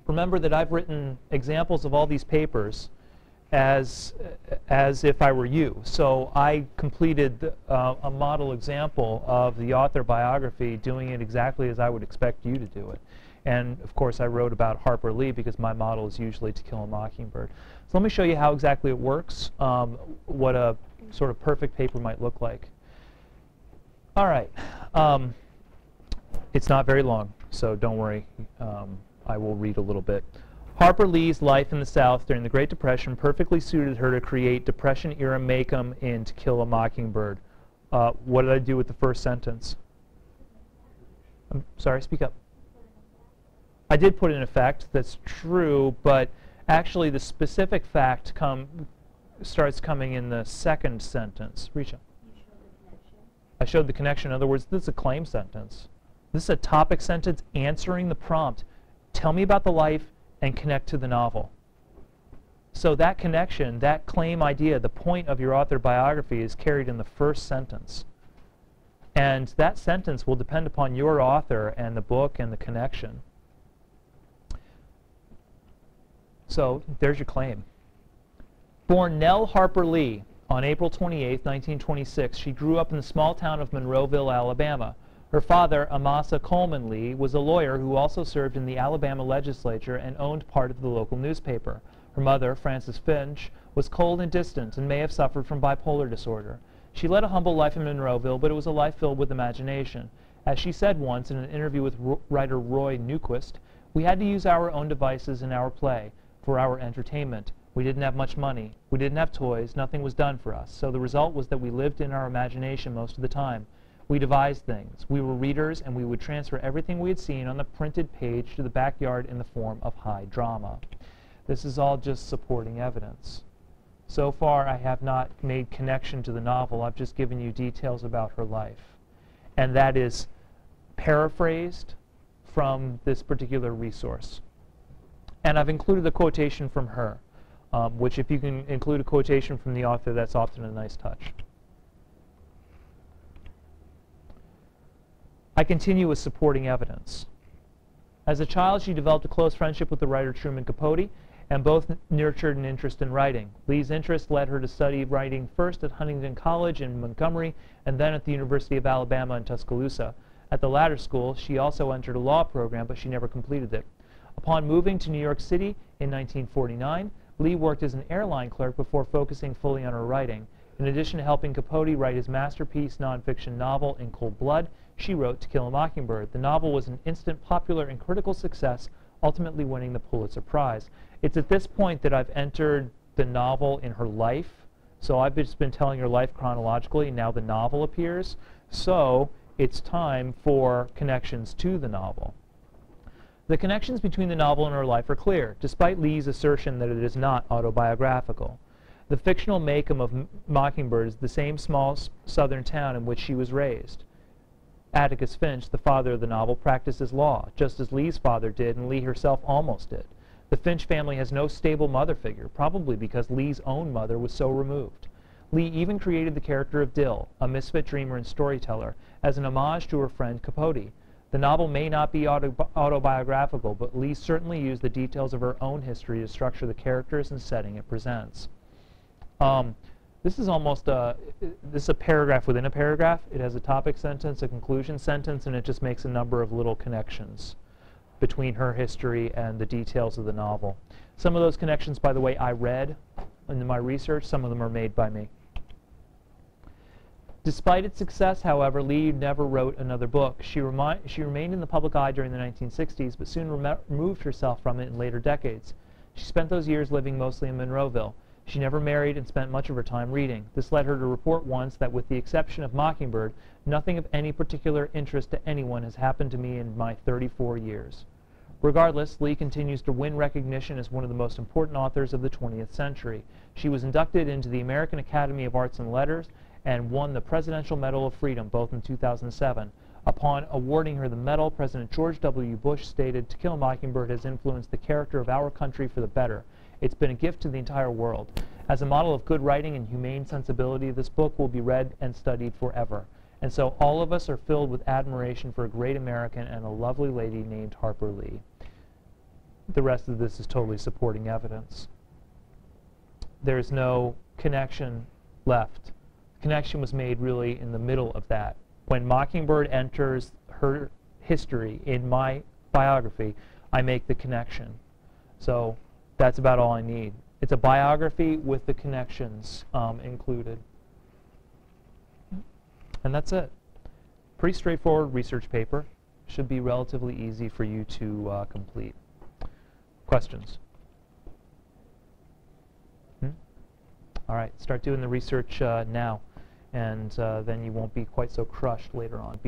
Remember that I've written examples of all these papers as if I were you. So I completed a model example of the author biography, doing it exactly as I would expect you to do it. And of course I wrote about Harper Lee because my model is usually To Kill a Mockingbird. So let me show you how exactly it works, what a sort of perfect paper might look like. All right. It's not very long, so don't worry. I will read a little bit. Harper Lee's life in the South during the Great Depression perfectly suited her to create Depression-era make-em in To Kill a Mockingbird. What did I do with the first sentence? I'm sorry, speak up. I did put in effect, that's true, but actually the specific fact starts coming in the second sentence. Risha. I showed the connection. In other words, this is a claim sentence. This is a topic sentence answering the prompt. Tell me about the life and connect to the novel. So that connection, that claim idea, the point of your author biography is carried in the first sentence. And that sentence will depend upon your author and the book and the connection. So there's your claim. Born Nell Harper Lee on April 28, 1926, she grew up in the small town of Monroeville, Alabama. Her father, Amasa Coleman Lee, was a lawyer who also served in the Alabama legislature and owned part of the local newspaper. Her mother, Frances Finch, was cold and distant and may have suffered from bipolar disorder. She led a humble life in Monroeville, but it was a life filled with imagination. As she said once in an interview with writer Roy Newquist, "We had to use our own devices in our play for our entertainment. We didn't have much money. We didn't have toys. Nothing was done for us. So the result was that we lived in our imagination most of the time. We devised things. We were readers, and we would transfer everything we had seen on the printed page to the backyard in the form of high drama." This is all just supporting evidence. So far, I have not made connection to the novel. I've just given you details about her life. And that is paraphrased from this particular resource. And I've included a quotation from her, which if you can include a quotation from the author, that's often a nice touch. I continue with supporting evidence. As a child, she developed a close friendship with the writer Truman Capote, and both nurtured an interest in writing. Lee's interest led her to study writing first at Huntington College in Montgomery, and then at the University of Alabama in Tuscaloosa. At the latter school, she also entered a law program, but she never completed it. Upon moving to New York City in 1949, Lee worked as an airline clerk before focusing fully on her writing. In addition to helping Capote write his masterpiece nonfiction novel In Cold Blood, she wrote To Kill a Mockingbird. The novel was an instant popular and critical success, ultimately winning the Pulitzer Prize. It's at this point that I've entered the novel in her life. So I've just been telling her life chronologically, and now the novel appears. So it's time for connections to the novel. The connections between the novel and her life are clear, despite Lee's assertion that it is not autobiographical. The fictional make-em of Mockingbird is the same small southern town in which she was raised. Atticus Finch, the father of the novel, practices law, just as Lee's father did and Lee herself almost did. The Finch family has no stable mother figure, probably because Lee's own mother was so removed. Lee even created the character of Dill, a misfit dreamer and storyteller, as an homage to her friend Capote. The novel may not be autobiographical, but Lee certainly used the details of her own history to structure the characters and setting it presents. This is almost this is a paragraph within a paragraph. It has a topic sentence, a conclusion sentence, and it just makes a number of little connections between her history and the details of the novel. Some of those connections, by the way, I read in my research. Some of them are made by me. Despite its success, however, Lee never wrote another book. She remained in the public eye during the 1960s, but soon removed herself from it in later decades. She spent those years living mostly in Monroeville. She never married and spent much of her time reading. This led her to report once that with the exception of Mockingbird, nothing of any particular interest to anyone has happened to me in my 34 years. Regardless, Lee continues to win recognition as one of the most important authors of the 20th century. She was inducted into the American Academy of Arts and Letters and won the Presidential Medal of Freedom, both in 2007. Upon awarding her the medal, President George W. Bush stated, "To Kill a Mockingbird has influenced the character of our country for the better. It's been a gift to the entire world. As a model of good writing and humane sensibility, this book will be read and studied forever." And so all of us are filled with admiration for a great American and a lovely lady named Harper Lee. the rest of this is totally supporting evidence. There's no connection left. The connection was made really in the middle of that. When Mockingbird enters her history in my biography, I make the connection. So that's about all I need. It's a biography with the connections included. And that's it. Pretty straightforward research paper. Should be relatively easy for you to complete. Questions? All right, start doing the research now, and then you won't be quite so crushed later on.